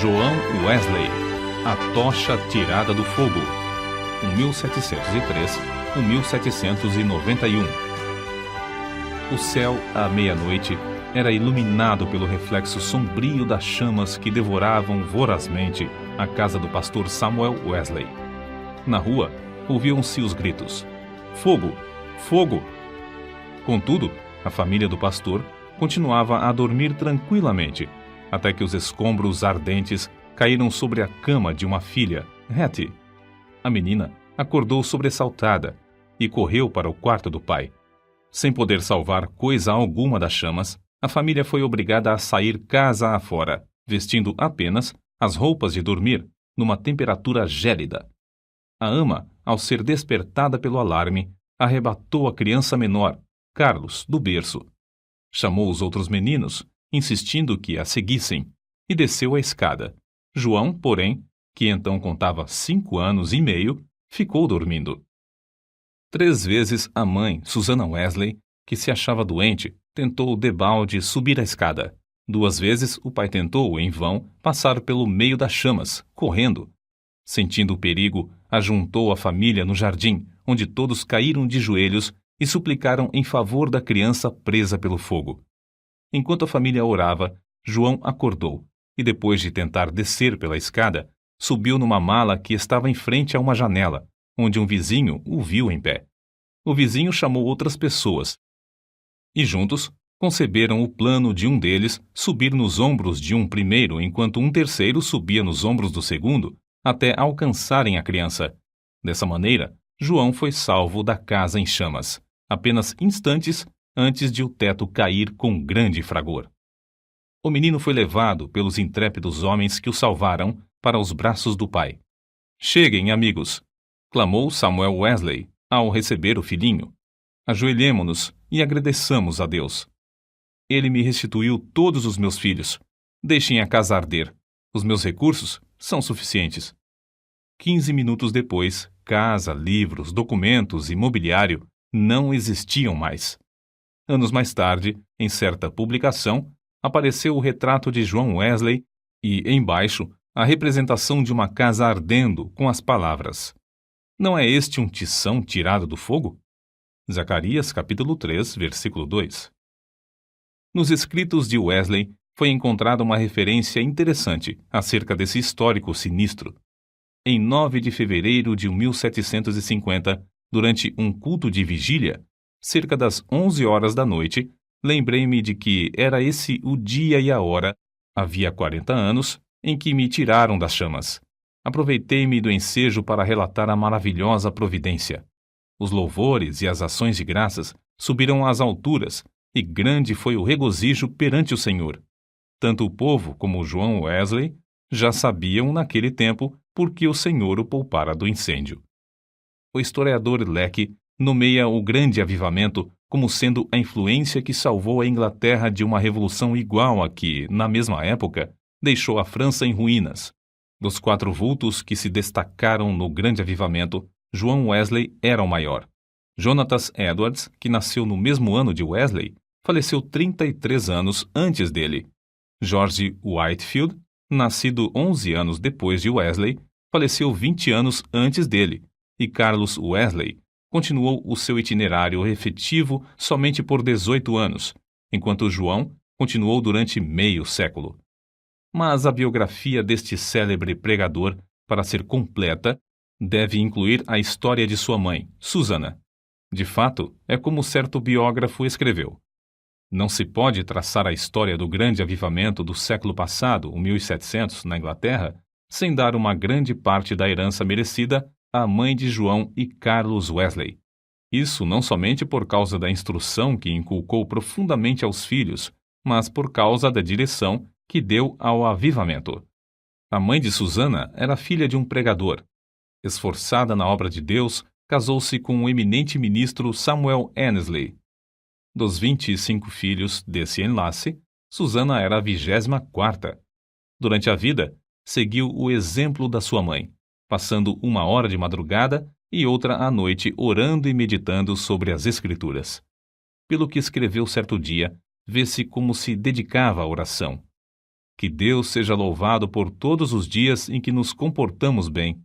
João Wesley, A Tocha Tirada do Fogo, 1791. O céu, à meia-noite, era iluminado pelo reflexo sombrio das chamas que devoravam vorazmente a casa do pastor Samuel Wesley. Na rua, ouviam-se os gritos: "Fogo! Fogo!" Contudo, a família do pastor continuava a dormir tranquilamente, até que os escombros ardentes caíram sobre a cama de uma filha, Hattie. A menina acordou sobressaltada e correu para o quarto do pai. Sem poder salvar coisa alguma das chamas, a família foi obrigada a sair casa afora, vestindo apenas as roupas de dormir, numa temperatura gélida. A ama, ao ser despertada pelo alarme, arrebatou a criança menor, Carlos, do berço. Chamou os outros meninos, insistindo que a seguissem, e desceu a escada. João, porém, que então contava 5 anos e meio, ficou dormindo. 3 vezes a mãe, Susana Wesley, que se achava doente, tentou debalde subir a escada. 2 vezes o pai tentou, em vão, passar pelo meio das chamas, correndo. Sentindo o perigo, ajuntou a família no jardim, onde todos caíram de joelhos e suplicaram em favor da criança presa pelo fogo. Enquanto a família orava, João acordou e, depois de tentar descer pela escada, subiu numa mala que estava em frente a uma janela, onde um vizinho o viu em pé. O vizinho chamou outras pessoas e, juntos, conceberam o plano de um deles subir nos ombros de um primeiro, enquanto um terceiro subia nos ombros do segundo, até alcançarem a criança. Dessa maneira, João foi salvo da casa em chamas, apenas instantes antes de o teto cair com grande fragor. O menino foi levado pelos intrépidos homens que o salvaram para os braços do pai. "Cheguem, amigos!" clamou Samuel Wesley ao receber o filhinho. "Ajoelhemo-nos e agradeçamos a Deus. Ele me restituiu todos os meus filhos. Deixem a casa arder. Os meus recursos são suficientes." 15 minutos depois, casa, livros, documentos e mobiliário não existiam mais. Anos mais tarde, em certa publicação, apareceu o retrato de João Wesley e, embaixo, a representação de uma casa ardendo com as palavras: "Não é este um tição tirado do fogo?" Zacarias, capítulo 3, versículo 2. Nos escritos de Wesley foi encontrada uma referência interessante acerca desse histórico sinistro. Em 9 de fevereiro de 1750, durante um culto de vigília, cerca das 11 horas da noite, lembrei-me de que era esse o dia e a hora, havia 40 anos, em que me tiraram das chamas. Aproveitei-me do ensejo para relatar a maravilhosa providência. Os louvores e as ações de graças subiram às alturas, e grande foi o regozijo perante o Senhor. Tanto o povo como João Wesley já sabiam naquele tempo por que o Senhor o poupara do incêndio. O historiador Lecky nomeia o grande avivamento como sendo a influência que salvou a Inglaterra de uma revolução igual a que, na mesma época, deixou a França em ruínas. Dos 4 vultos que se destacaram no grande avivamento, João Wesley era o maior. Jonatas Edwards, que nasceu no mesmo ano de Wesley, faleceu 33 anos antes dele. George Whitefield, nascido 11 anos depois de Wesley, faleceu 20 anos antes dele, e Carlos Wesley continuou o seu itinerário efetivo somente por 18 anos, enquanto João continuou durante meio século. Mas a biografia deste célebre pregador, para ser completa, deve incluir a história de sua mãe, Susana. De fato, é como certo biógrafo escreveu: "Não se pode traçar a história do grande avivamento do século passado, o 1700, na Inglaterra, sem dar uma grande parte da herança merecida à mãe de João e Carlos Wesley. Isso não somente por causa da instrução que inculcou profundamente aos filhos, mas por causa da direção que deu ao avivamento. A mãe de Susana era filha de um pregador. Esforçada na obra de Deus, casou-se com o eminente ministro Samuel Annesley. Dos 25 filhos desse enlace, Susana era a 24ª. Durante a vida, seguiu o exemplo da sua mãe, passando 1 hora de madrugada e outra à noite orando e meditando sobre as Escrituras. Pelo que escreveu certo dia, vê-se como se dedicava à oração. Que Deus seja louvado por todos os dias em que nos comportamos bem.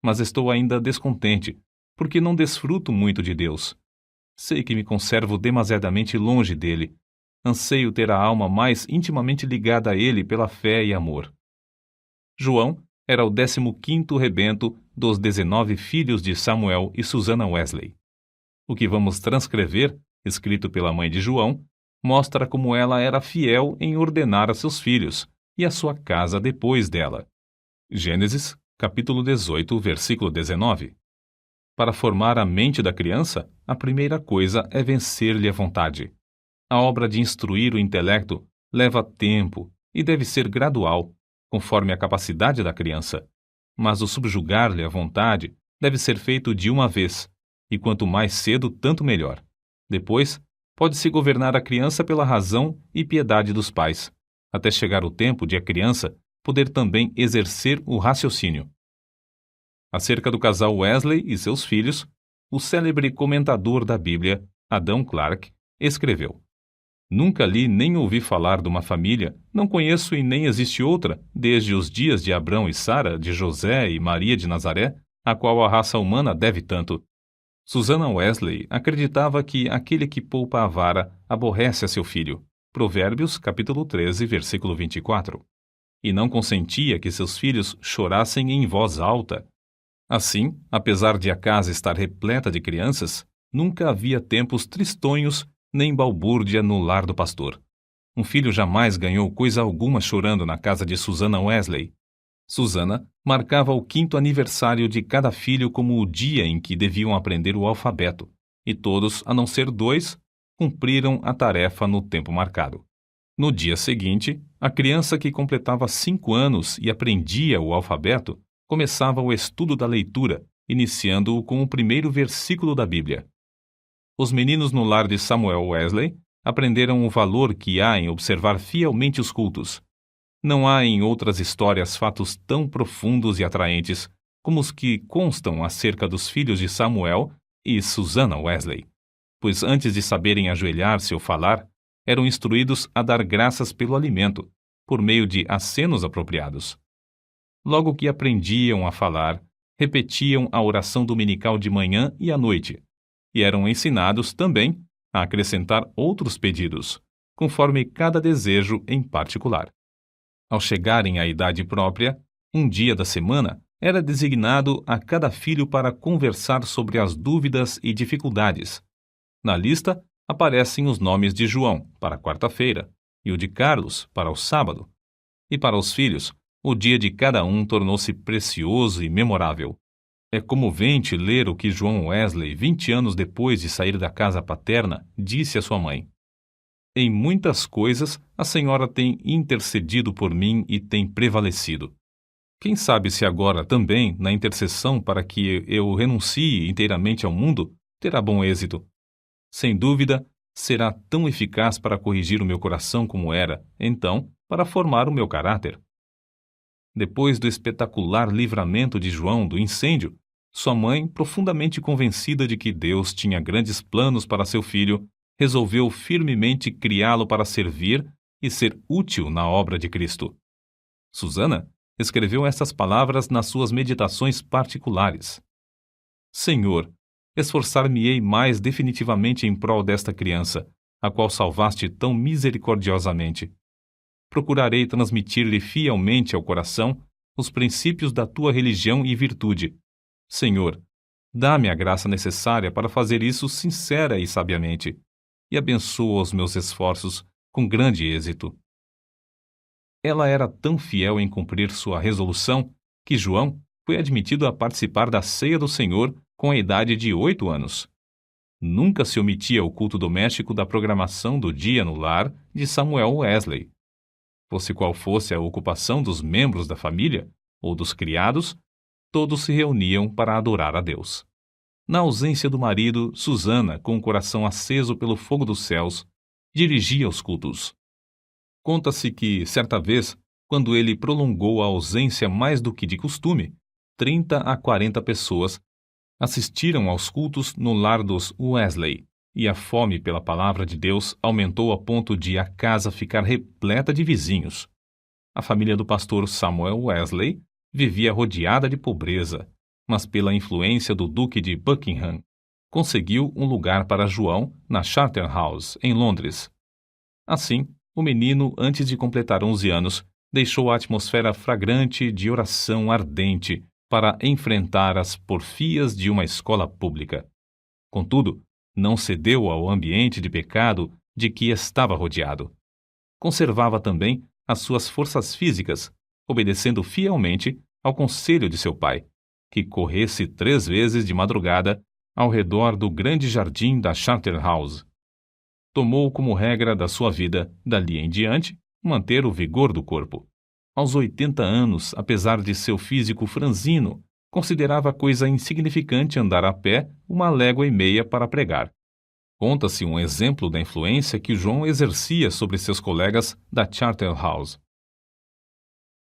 Mas estou ainda descontente, porque não desfruto muito de Deus. Sei que me conservo demasiadamente longe dele. Anseio ter a alma mais intimamente ligada a ele pela fé e amor. João era o 15º rebento dos 19 filhos de Samuel e Susannah Wesley. O que vamos transcrever, escrito pela mãe de João, mostra como ela era fiel em ordenar a seus filhos e a sua casa depois dela. Gênesis, capítulo 18, versículo 19. Para formar a mente da criança, a primeira coisa é vencer-lhe a vontade. A obra de instruir o intelecto leva tempo e deve ser gradual, conforme a capacidade da criança. Mas o subjugar-lhe a vontade deve ser feito de uma vez, e quanto mais cedo, tanto melhor. Depois, pode-se governar a criança pela razão e piedade dos pais, até chegar o tempo de a criança poder também exercer o raciocínio. Acerca do casal Wesley e seus filhos, o célebre comentador da Bíblia, Adam Clarke, escreveu: Nunca li nem ouvi falar de uma família, não conheço e nem existe outra, desde os dias de Abrão e Sara, de José e Maria de Nazaré, a qual a raça humana deve tanto. Susannah Wesley acreditava que aquele que poupa a vara aborrece a seu filho. Provérbios, capítulo 13, versículo 24. E não consentia que seus filhos chorassem em voz alta. Assim, apesar de a casa estar repleta de crianças, nunca havia tempos tristonhos nem balbúrdia no lar do pastor. Um filho jamais ganhou coisa alguma chorando na casa de Susannah Wesley. Susannah marcava o 5º aniversário de cada filho como o dia em que deviam aprender o alfabeto, e todos, a não ser 2, cumpriram a tarefa no tempo marcado. No dia seguinte, a criança que completava 5 anos e aprendia o alfabeto começava o estudo da leitura, iniciando-o com o primeiro versículo da Bíblia. Os meninos no lar de Samuel Wesley aprenderam o valor que há em observar fielmente os cultos. Não há em outras histórias fatos tão profundos e atraentes como os que constam acerca dos filhos de Samuel e Susannah Wesley, pois antes de saberem ajoelhar-se ou falar, eram instruídos a dar graças pelo alimento, por meio de acenos apropriados. Logo que aprendiam a falar, repetiam a oração dominical de manhã e à noite, e eram ensinados também a acrescentar outros pedidos, conforme cada desejo em particular. Ao chegarem à idade própria, um dia da semana era designado a cada filho para conversar sobre as dúvidas e dificuldades. Na lista aparecem os nomes de João, para a quarta-feira, e o de Carlos, para o sábado. E para os filhos, o dia de cada um tornou-se precioso e memorável. É comovente ler o que João Wesley, 20 anos depois de sair da casa paterna, disse à sua mãe: Em muitas coisas, a senhora tem intercedido por mim e tem prevalecido. Quem sabe se agora também, na intercessão para que eu renuncie inteiramente ao mundo, terá bom êxito. Sem dúvida, será tão eficaz para corrigir o meu coração como era, então, para formar o meu caráter. Depois do espetacular livramento de João do incêndio, sua mãe, profundamente convencida de que Deus tinha grandes planos para seu filho, resolveu firmemente criá-lo para servir e ser útil na obra de Cristo. Susannah escreveu estas palavras nas suas meditações particulares: Senhor, esforçar-me-ei mais definitivamente em prol desta criança, a qual salvaste tão misericordiosamente. Procurarei transmitir-lhe fielmente ao coração os princípios da tua religião e virtude. Senhor, dá-me a graça necessária para fazer isso sincera e sabiamente, e abençoa os meus esforços com grande êxito. Ela era tão fiel em cumprir sua resolução que João foi admitido a participar da ceia do Senhor com a idade de 8 anos. Nunca se omitia o culto doméstico da programação do dia no lar de Samuel Wesley. Fosse qual fosse a ocupação dos membros da família ou dos criados, todos se reuniam para adorar a Deus. Na ausência do marido, Susannah, com o coração aceso pelo fogo dos céus, dirigia os cultos. Conta-se que, certa vez, quando ele prolongou a ausência mais do que de costume, 30 a 40 pessoas assistiram aos cultos no lar dos Wesley, e a fome pela palavra de Deus aumentou a ponto de a casa ficar repleta de vizinhos. A família do pastor Samuel Wesley vivia rodeada de pobreza, mas pela influência do Duque de Buckingham, conseguiu um lugar para João na Charterhouse, em Londres. Assim, o menino, antes de completar 11 anos, deixou a atmosfera fragrante de oração ardente para enfrentar as porfias de uma escola pública. Contudo, não cedeu ao ambiente de pecado de que estava rodeado. Conservava também as suas forças físicas, obedecendo fielmente ao conselho de seu pai, que corresse 3 vezes de madrugada ao redor do grande jardim da Charterhouse. Tomou como regra da sua vida, dali em diante, manter o vigor do corpo. Aos 80 anos, apesar de seu físico franzino, considerava coisa insignificante andar a pé 1,5 léguas para pregar. Conta-se um exemplo da influência que João exercia sobre seus colegas da Charterhouse.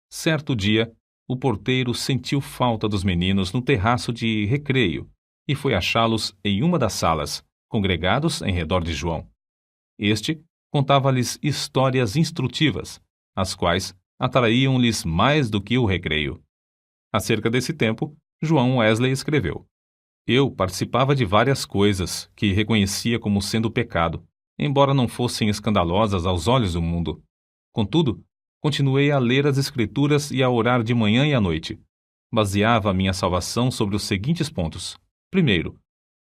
Certo dia, o porteiro sentiu falta dos meninos no terraço de recreio e foi achá-los em uma das salas, congregados em redor de João. Este contava-lhes histórias instrutivas, as quais atraíam-lhes mais do que o recreio. Acerca desse tempo, João Wesley escreveu: Eu participava de várias coisas que reconhecia como sendo pecado, embora não fossem escandalosas aos olhos do mundo. Contudo, continuei a ler as Escrituras e a orar de manhã e à noite. Baseava a minha salvação sobre os seguintes pontos. Primeiro,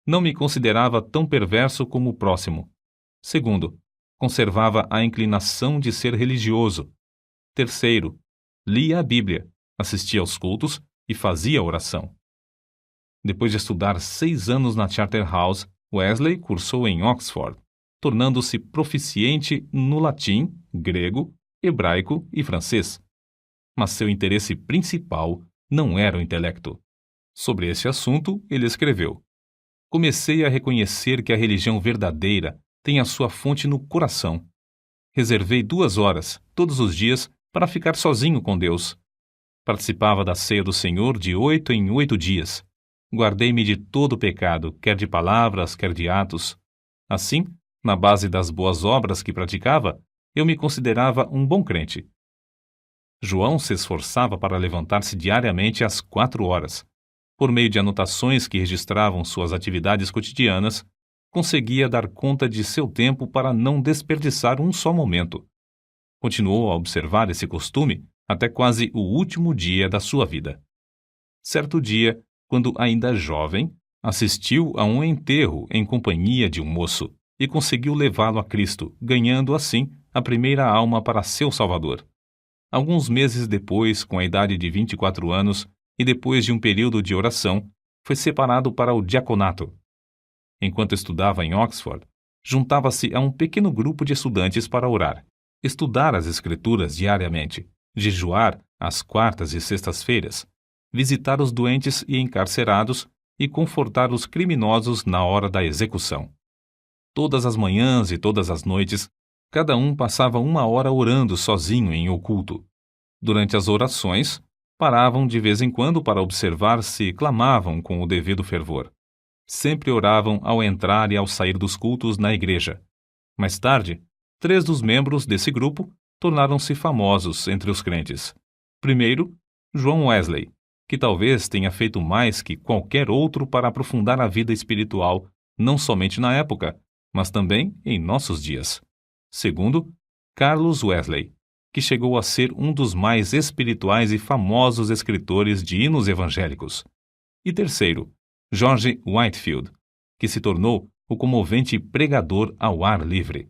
não me considerava tão perverso como o próximo. Segundo, conservava a inclinação de ser religioso. Terceiro, lia a Bíblia, assistia aos cultos e fazia oração. Depois de estudar 6 anos na Charterhouse, Wesley cursou em Oxford, tornando-se proficiente no latim, grego, hebraico e francês. Mas seu interesse principal não era o intelecto. Sobre esse assunto, ele escreveu: Comecei a reconhecer que a religião verdadeira tem a sua fonte no coração. Reservei 2 horas, todos os dias, para ficar sozinho com Deus. Participava da ceia do Senhor de 8 em 8 dias. Guardei-me de todo o pecado, quer de palavras, quer de atos. Assim, na base das boas obras que praticava, eu me considerava um bom crente. João se esforçava para levantar-se diariamente às 4 horas. Por meio de anotações que registravam suas atividades cotidianas, conseguia dar conta de seu tempo para não desperdiçar um só momento. Continuou a observar esse costume até quase o último dia da sua vida. Certo dia, quando ainda jovem, assistiu a um enterro em companhia de um moço e conseguiu levá-lo a Cristo, ganhando assim a primeira alma para seu Salvador. Alguns meses depois, com a idade de 24 anos e depois de um período de oração, foi separado para o diaconato. Enquanto estudava em Oxford, juntava-se a um pequeno grupo de estudantes para orar, estudar as Escrituras diariamente, jejuar às quartas e sextas-feiras, visitar os doentes e encarcerados e confortar os criminosos na hora da execução. Todas as manhãs e todas as noites, cada um passava 1 hora orando sozinho em oculto. Durante as orações, paravam de vez em quando para observar se clamavam com o devido fervor. Sempre oravam ao entrar e ao sair dos cultos na igreja. Mais tarde, 3 dos membros desse grupo tornaram-se famosos entre os crentes. Primeiro, João Wesley, que talvez tenha feito mais que qualquer outro para aprofundar a vida espiritual, não somente na época, mas também em nossos dias. Segundo, Carlos Wesley, que chegou a ser um dos mais espirituais e famosos escritores de hinos evangélicos. E terceiro, George Whitefield, que se tornou o comovente pregador ao ar livre.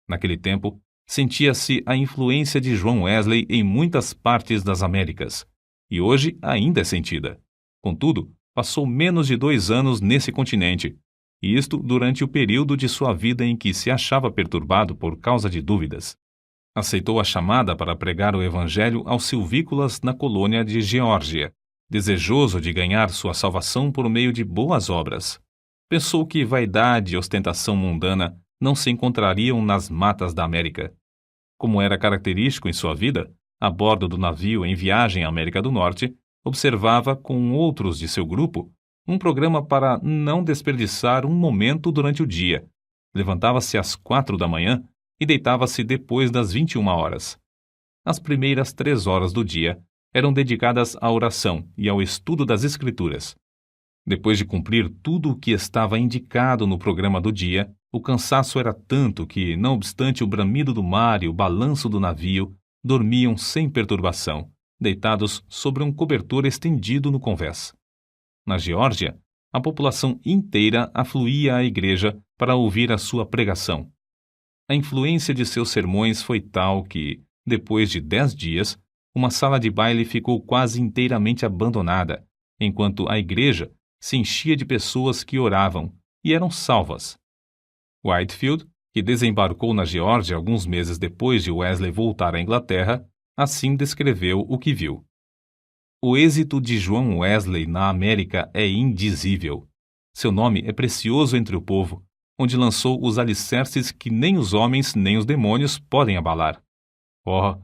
Naquele tempo, sentia-se a influência de João Wesley em muitas partes das Américas, e hoje ainda é sentida. Contudo, passou menos de 2 anos nesse continente, e isto durante o período de sua vida em que se achava perturbado por causa de dúvidas. Aceitou a chamada para pregar o evangelho aos silvícolas na colônia de Geórgia, desejoso de ganhar sua salvação por meio de boas obras. Pensou que vaidade e ostentação mundana não se encontrariam nas matas da América. Como era característico em sua vida, a bordo do navio em viagem à América do Norte, observava com outros de seu grupo um programa para não desperdiçar um momento durante o dia. Levantava-se às 4 da manhã e deitava-se depois das 21 horas. As primeiras 3 horas do dia eram dedicadas à oração e ao estudo das Escrituras. Depois de cumprir tudo o que estava indicado no programa do dia, o cansaço era tanto que, não obstante o bramido do mar e o balanço do navio, dormiam sem perturbação, deitados sobre um cobertor estendido no convés. Na Geórgia, a população inteira afluía à igreja para ouvir a sua pregação. A influência de seus sermões foi tal que, depois de 10 dias, uma sala de baile ficou quase inteiramente abandonada, enquanto a igreja se enchia de pessoas que oravam e eram salvas. Whitefield, que desembarcou na Geórgia alguns meses depois de Wesley voltar à Inglaterra, assim descreveu o que viu. O êxito de João Wesley na América é indizível. Seu nome é precioso entre o povo, onde lançou os alicerces que nem os homens nem os demônios podem abalar. Oh,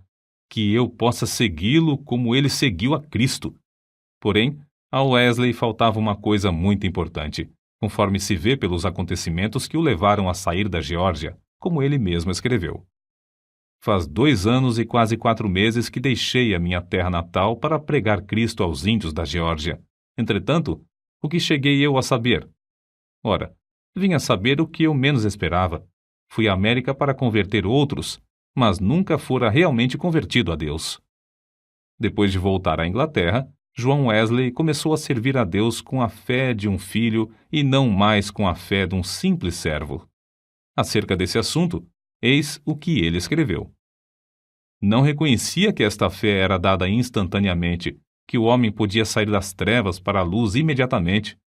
que eu possa segui-lo como ele seguiu a Cristo! Porém, a Wesley faltava uma coisa muito importante, conforme se vê pelos acontecimentos que o levaram a sair da Geórgia, como ele mesmo escreveu. Faz 2 anos e quase 4 meses que deixei a minha terra natal para pregar Cristo aos índios da Geórgia. Entretanto, o que cheguei eu a saber? Ora, vim a saber o que eu menos esperava. Fui à América para converter outros, mas nunca fora realmente convertido a Deus. Depois de voltar à Inglaterra, João Wesley começou a servir a Deus com a fé de um filho e não mais com a fé de um simples servo. Acerca desse assunto, eis o que ele escreveu. Não reconhecia que esta fé era dada instantaneamente, que o homem podia sair das trevas para a luz imediatamente,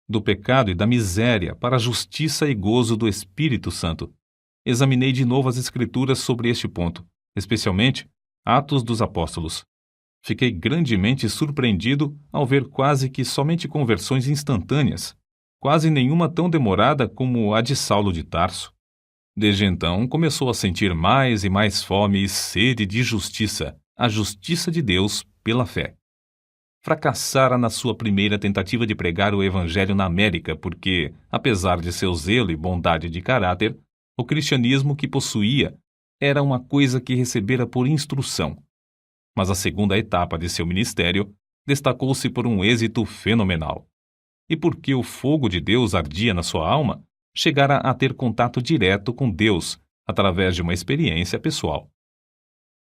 do pecado e da miséria para a justiça e gozo do Espírito Santo. Examinei de novo as Escrituras sobre este ponto, especialmente Atos dos Apóstolos. Fiquei grandemente surpreendido ao ver quase que somente conversões instantâneas, quase nenhuma tão demorada como a de Saulo de Tarso. Desde então, começou a sentir mais e mais fome e sede de justiça, a justiça de Deus pela fé. Fracassara na sua primeira tentativa de pregar o Evangelho na América porque, apesar de seu zelo e bondade de caráter, o cristianismo que possuía era uma coisa que recebera por instrução. Mas a segunda etapa de seu ministério destacou-se por um êxito fenomenal. E porque o fogo de Deus ardia na sua alma, chegara a ter contato direto com Deus através de uma experiência pessoal.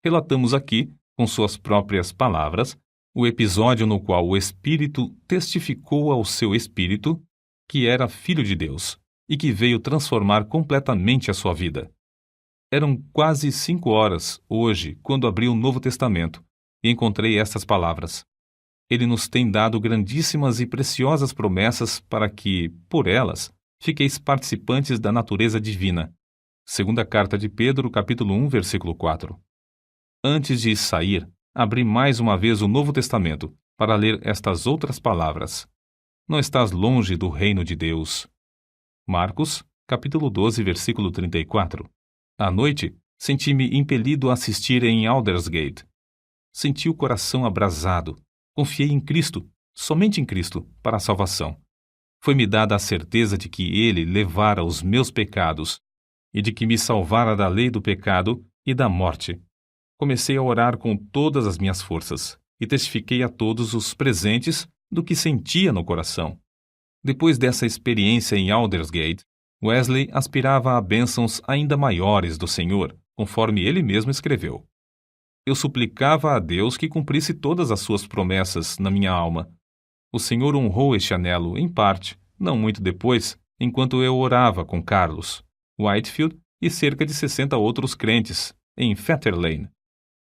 Relatamos aqui, com suas próprias palavras, o episódio no qual o Espírito testificou ao seu espírito que era filho de Deus e que veio transformar completamente a sua vida. Eram quase 5 horas, hoje, quando abri o Novo Testamento, e encontrei estas palavras. Ele nos tem dado grandíssimas e preciosas promessas para que, por elas, fiqueis participantes da natureza divina. Segunda carta de Pedro, capítulo 1, versículo 4. Antes de sair, abri mais uma vez o Novo Testamento para ler estas outras palavras. Não estás longe do reino de Deus. Marcos, capítulo 12, versículo 34. À noite, senti-me impelido a assistir em Aldersgate. Senti o coração abrasado. Confiei em Cristo, somente em Cristo, para a salvação. Foi-me dada a certeza de que Ele levara os meus pecados e de que me salvara da lei do pecado e da morte. Comecei a orar com todas as minhas forças e testifiquei a todos os presentes do que sentia no coração. Depois dessa experiência em Aldersgate, Wesley aspirava a bênçãos ainda maiores do Senhor, conforme ele mesmo escreveu. Eu suplicava a Deus que cumprisse todas as suas promessas na minha alma. O Senhor honrou este anelo, em parte, não muito depois, enquanto eu orava com Carlos, Whitefield e cerca de 60 outros crentes, em Fetter Lane.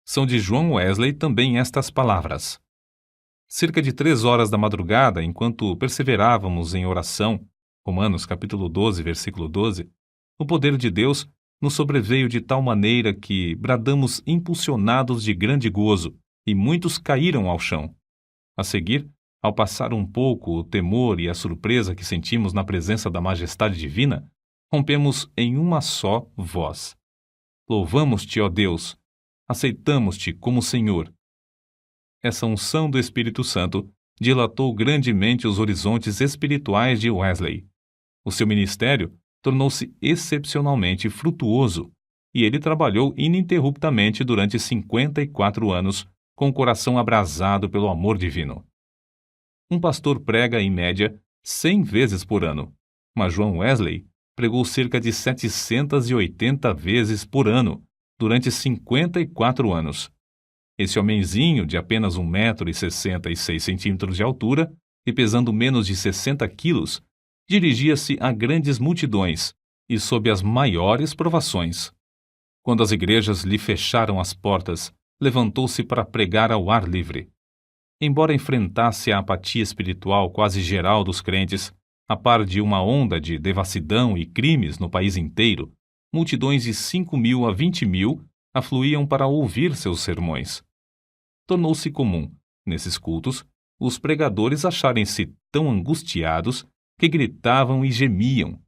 São de João Wesley também estas palavras. Cerca de 3 horas da madrugada, enquanto perseverávamos em oração, Romanos capítulo 12, versículo 12, o poder de Deus nos sobreveio de tal maneira que bradamos impulsionados de grande gozo, e muitos caíram ao chão. A seguir, ao passar um pouco o temor e a surpresa que sentimos na presença da majestade divina, rompemos em uma só voz. Louvamos-te, ó Deus! Aceitamos-te como Senhor. Essa unção do Espírito Santo dilatou grandemente os horizontes espirituais de Wesley. O seu ministério tornou-se excepcionalmente frutuoso, e ele trabalhou ininterruptamente durante 54 anos, com o coração abrasado pelo amor divino. Um pastor prega, em média, 100 vezes por ano, mas João Wesley pregou cerca de 780 vezes por ano, durante 54 anos. Esse homenzinho de apenas 1,66 m de altura e pesando menos de 60 quilos, dirigia-se a grandes multidões e sob as maiores provações. Quando as igrejas lhe fecharam as portas, levantou-se para pregar ao ar livre. Embora enfrentasse a apatia espiritual quase geral dos crentes, a par de uma onda de devassidão e crimes no país inteiro, multidões de 5.000 a 20.000 afluíam para ouvir seus sermões. Tornou-se comum, nesses cultos, os pregadores acharem-se tão angustiados que gritavam e gemiam.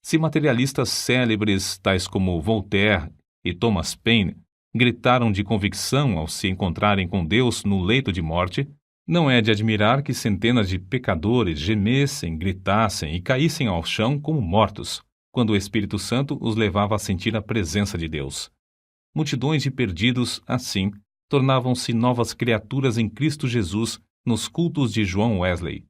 Se materialistas célebres, tais como Voltaire e Thomas Paine, gritaram de convicção ao se encontrarem com Deus no leito de morte, não é de admirar que centenas de pecadores gemessem, gritassem e caíssem ao chão como mortos, quando o Espírito Santo os levava a sentir a presença de Deus. Multidões de perdidos, assim, tornavam-se novas criaturas em Cristo Jesus nos cultos de João Wesley.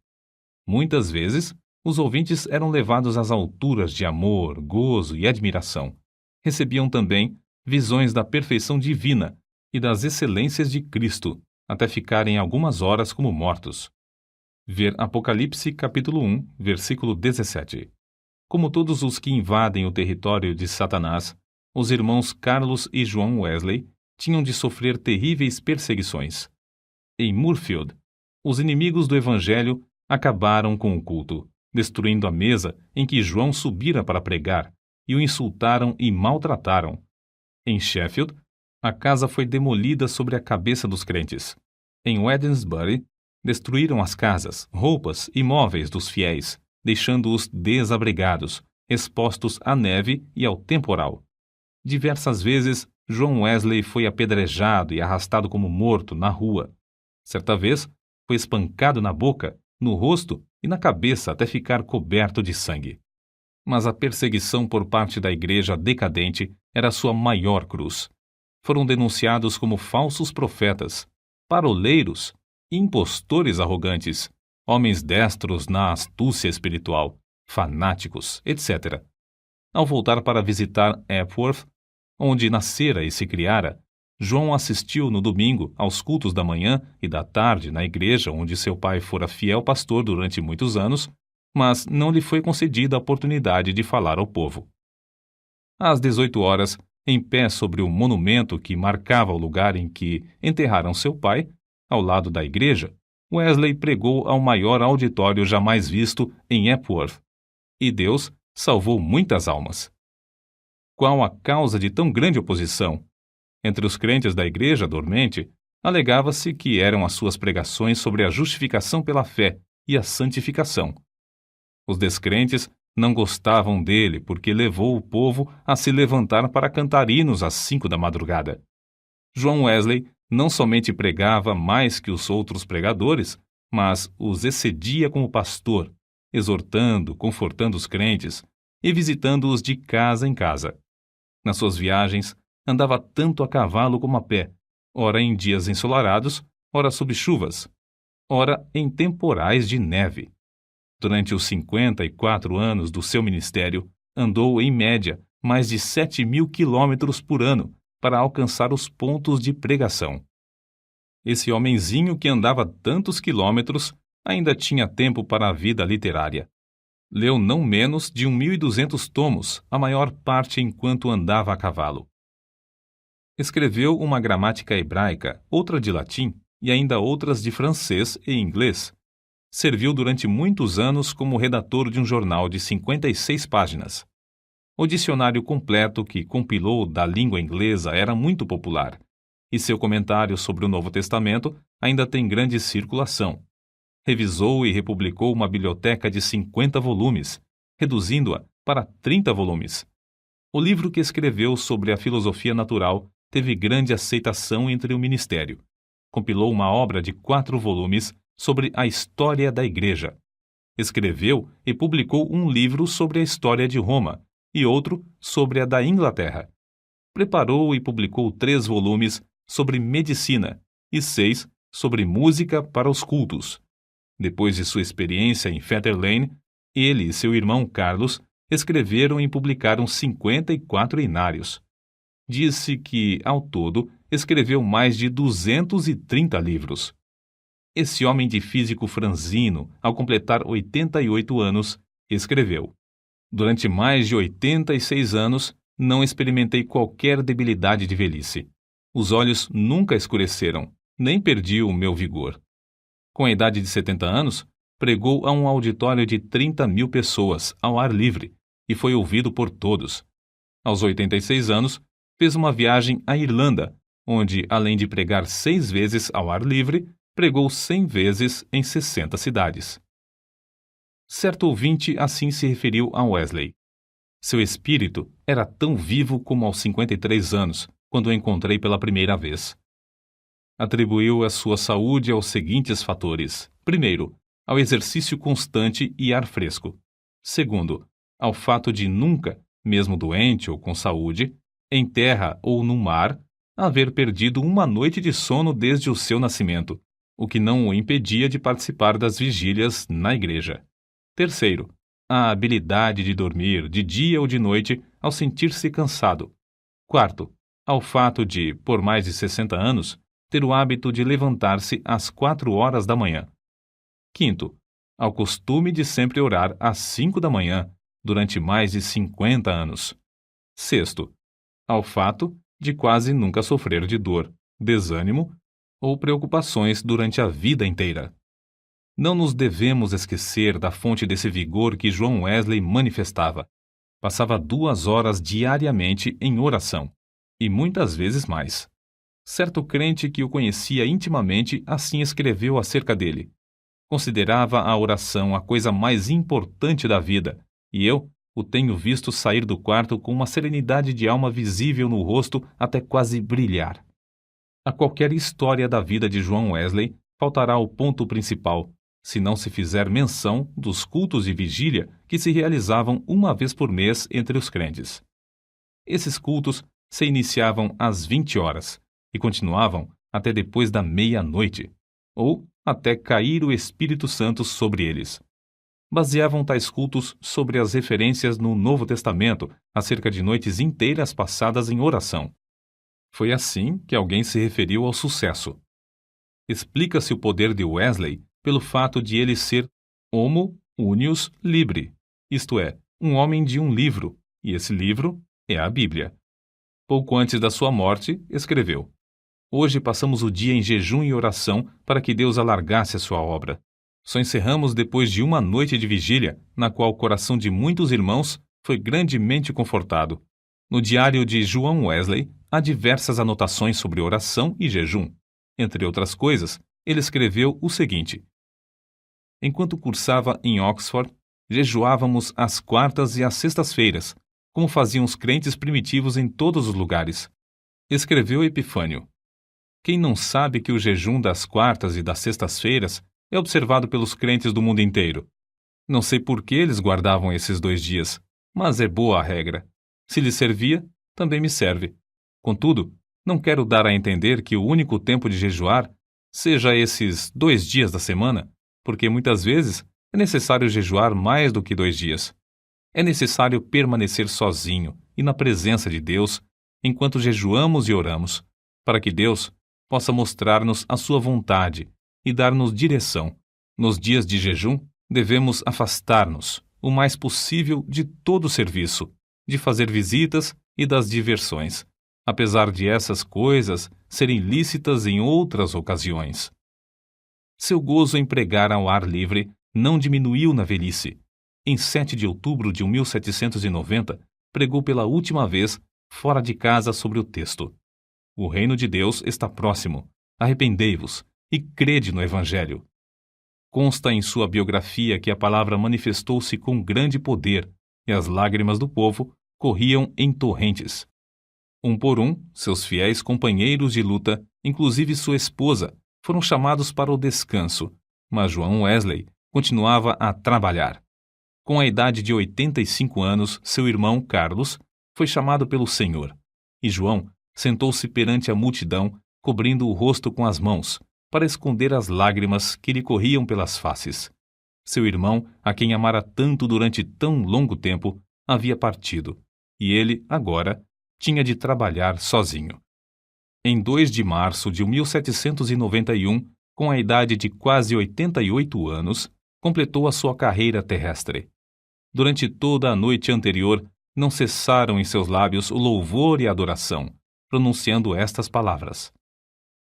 Muitas vezes, os ouvintes eram levados às alturas de amor, gozo e admiração. Recebiam também visões da perfeição divina e das excelências de Cristo, até ficarem algumas horas como mortos. Ver Apocalipse capítulo 1, versículo 17. Como todos os que invadem o território de Satanás, os irmãos Carlos e João Wesley tinham de sofrer terríveis perseguições. Em Moorfield, os inimigos do Evangelho acabaram com o culto, destruindo a mesa em que João subira para pregar, e o insultaram e maltrataram. Em Sheffield, a casa foi demolida sobre a cabeça dos crentes. Em Wednesbury, destruíram as casas, roupas e móveis dos fiéis, deixando-os desabrigados, expostos à neve e ao temporal. Diversas vezes, João Wesley foi apedrejado e arrastado como morto na rua. Certa vez, foi espancado na boca, no rosto e na cabeça até ficar coberto de sangue. Mas a perseguição por parte da igreja decadente era sua maior cruz. Foram denunciados como falsos profetas, paroleiros, impostores arrogantes, homens destros na astúcia espiritual, fanáticos, etc. Ao voltar para visitar Epworth, onde nascera e se criara, João assistiu no domingo aos cultos da manhã e da tarde na igreja onde seu pai fora fiel pastor durante muitos anos, mas não lhe foi concedida a oportunidade de falar ao povo. Às 18 horas, em pé sobre o monumento que marcava o lugar em que enterraram seu pai, ao lado da igreja, Wesley pregou ao maior auditório jamais visto em Epworth, e Deus salvou muitas almas. Qual a causa de tão grande oposição? Entre os crentes da igreja dormente, alegava-se que eram as suas pregações sobre a justificação pela fé e a santificação. Os descrentes não gostavam dele porque levou o povo a se levantar para cantar hinos às 5 da madrugada. João Wesley não somente pregava mais que os outros pregadores, mas os excedia como pastor, exortando, confortando os crentes e visitando-os de casa em casa. Nas suas viagens, andava tanto a cavalo como a pé, ora em dias ensolarados, ora sob chuvas, ora em temporais de neve. Durante os 54 anos do seu ministério, andou, em média, mais de 7.000 quilômetros por ano para alcançar os pontos de pregação. Esse homenzinho que andava tantos quilômetros ainda tinha tempo para a vida literária. Leu não menos de 1.200 tomos, a maior parte enquanto andava a cavalo. Escreveu uma gramática hebraica, outra de latim e ainda outras de francês e inglês. Serviu durante muitos anos como redator de um jornal de 56 páginas. O dicionário completo que compilou da língua inglesa era muito popular, e seu comentário sobre o Novo Testamento ainda tem grande circulação. Revisou e republicou uma biblioteca de 50 volumes, reduzindo-a para 30 volumes. O livro que escreveu sobre a filosofia natural teve grande aceitação entre o ministério. Compilou uma obra de 4 volumes sobre a história da Igreja. Escreveu e publicou um livro sobre a história de Roma e outro sobre a da Inglaterra. preparou e publicou 3 volumes sobre medicina e 6 sobre música para os cultos. Depois de sua experiência em Fetter Lane, ele e seu irmão Carlos escreveram e publicaram 54 inários. Disse que, ao todo, escreveu mais de 230 livros. Esse homem de físico franzino, ao completar 88 anos, escreveu: Durante mais de 86 anos, não experimentei qualquer debilidade de velhice. Os olhos nunca escureceram, nem perdi o meu vigor. Com a idade de 70 anos, pregou a um auditório de 30.000 pessoas, ao ar livre, e foi ouvido por todos. Aos 86 anos, fez uma viagem à Irlanda, onde, além de pregar 6 vezes ao ar livre, pregou 100 vezes em 60 cidades. Certo ouvinte assim se referiu a Wesley. Seu espírito era tão vivo como aos 53 anos, quando o encontrei pela primeira vez. Atribuiu a sua saúde aos seguintes fatores. Primeiro, ao exercício constante e ar fresco. Segundo, ao fato de nunca, mesmo doente ou com saúde, em terra ou no mar, haver perdido uma noite de sono desde o seu nascimento, o que não o impedia de participar das vigílias na igreja. Terceiro, a habilidade de dormir de dia ou de noite ao sentir-se cansado. Quarto, ao fato de, por mais de 60 anos, ter o hábito de levantar-se às 4 horas da manhã. Quinto, ao costume de sempre orar às 5 da manhã, durante mais de 50 anos. Sexto, ao fato de quase nunca sofrer de dor, desânimo ou preocupações durante a vida inteira. Não nos devemos esquecer da fonte desse vigor que John Wesley manifestava. Passava 2 horas diariamente em oração, e muitas vezes mais. Certo crente que o conhecia intimamente assim escreveu acerca dele. Considerava a oração a coisa mais importante da vida, e eu o tenho visto sair do quarto com uma serenidade de alma visível no rosto até quase brilhar. A qualquer história da vida de John Wesley faltará o ponto principal, se não se fizer menção dos cultos de vigília que se realizavam uma vez por mês entre os crentes. Esses cultos se iniciavam às 20 horas e continuavam até depois da meia-noite, ou até cair o Espírito Santo sobre eles. Baseavam tais cultos sobre as referências no Novo Testamento acerca de noites inteiras passadas em oração. Foi assim que alguém se referiu ao sucesso. Explica-se o poder de Wesley pelo fato de ele ser homo unius libri, isto é, um homem de um livro, e esse livro é a Bíblia. Pouco antes da sua morte, escreveu: Hoje passamos o dia em jejum e oração para que Deus alargasse a sua obra. Só encerramos depois de uma noite de vigília, na qual o coração de muitos irmãos foi grandemente confortado. No diário de John Wesley, há diversas anotações sobre oração e jejum. Entre outras coisas, ele escreveu o seguinte: Enquanto cursava em Oxford, jejuávamos às quartas e às sextas-feiras, como faziam os crentes primitivos em todos os lugares. Escreveu Epifânio: Quem não sabe que o jejum das quartas e das sextas-feiras é observado pelos crentes do mundo inteiro? Não sei por que eles guardavam esses 2 dias, mas é boa a regra. Se lhes servia, também me serve. Contudo, não quero dar a entender que o único tempo de jejuar seja esses 2 dias da semana, porque muitas vezes é necessário jejuar mais do que 2 dias. É necessário permanecer sozinho e na presença de Deus enquanto jejuamos e oramos, para que Deus possa mostrar-nos a sua vontade e dar-nos direção. Nos dias de jejum, devemos afastar-nos o mais possível de todo o serviço, de fazer visitas e das diversões, apesar de essas coisas serem lícitas em outras ocasiões. Seu gozo em pregar ao ar livre não diminuiu na velhice. Em 7 de outubro de 1790, pregou pela última vez fora de casa sobre o texto: O reino de Deus está próximo. Arrependei-vos e crede no Evangelho. Consta em sua biografia que a palavra manifestou-se com grande poder e as lágrimas do povo corriam em torrentes. Um por um, seus fiéis companheiros de luta, inclusive sua esposa, foram chamados para o descanso, mas John Wesley continuava a trabalhar. Com a idade de 85 anos, seu irmão Carlos foi chamado pelo Senhor, e João sentou-se perante a multidão, cobrindo o rosto com as mãos, para esconder as lágrimas que lhe corriam pelas faces. Seu irmão, a quem amara tanto durante tão longo tempo, havia partido, e ele, agora, tinha de trabalhar sozinho. Em 2 de março de 1791, com a idade de quase 88 anos, completou a sua carreira terrestre. Durante toda a noite anterior, não cessaram em seus lábios o louvor e a adoração, pronunciando estas palavras: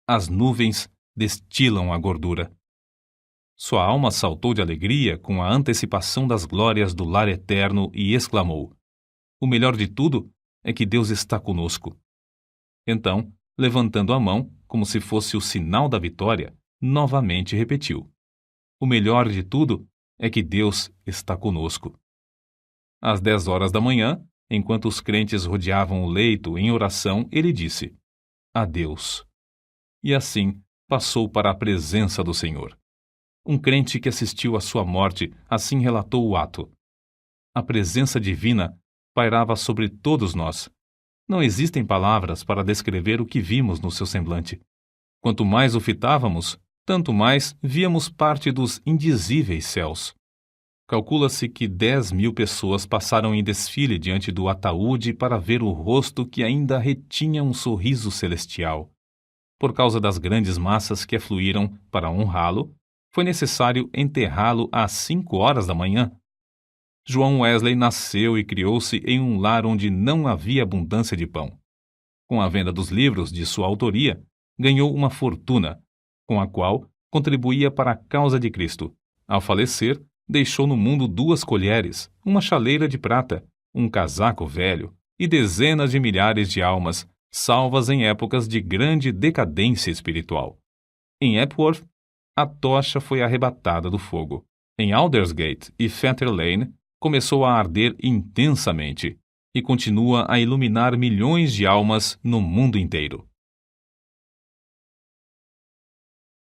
as nuvens destilam a gordura. Sua alma saltou de alegria com a antecipação das glórias do lar eterno e exclamou: o melhor de tudo é que Deus está conosco. Então, levantando a mão, como se fosse o sinal da vitória, novamente repetiu: o melhor de tudo é que Deus está conosco. Às 10 horas da manhã, enquanto os crentes rodeavam o leito em oração, ele disse: adeus. E assim passou para a presença do Senhor. Um crente que assistiu à sua morte assim relatou o ato: a presença divina pairava sobre todos nós. Não existem palavras para descrever o que vimos no seu semblante. Quanto mais o fitávamos, tanto mais víamos parte dos indizíveis céus. Calcula-se que 10.000 pessoas passaram em desfile diante do ataúde para ver o rosto que ainda retinha um sorriso celestial. Por causa das grandes massas que afluíram para honrá-lo, foi necessário enterrá-lo às 5 horas da manhã. João Wesley nasceu e criou-se em um lar onde não havia abundância de pão. Com a venda dos livros de sua autoria, ganhou uma fortuna, com a qual contribuía para a causa de Cristo. Ao falecer, deixou no mundo 2 colheres, uma chaleira de prata, um casaco velho e dezenas de milhares de almas, salvas em épocas de grande decadência espiritual. Em Epworth, a tocha foi arrebatada do fogo. Em Aldersgate e Fetter Lane, começou a arder intensamente e continua a iluminar milhões de almas no mundo inteiro.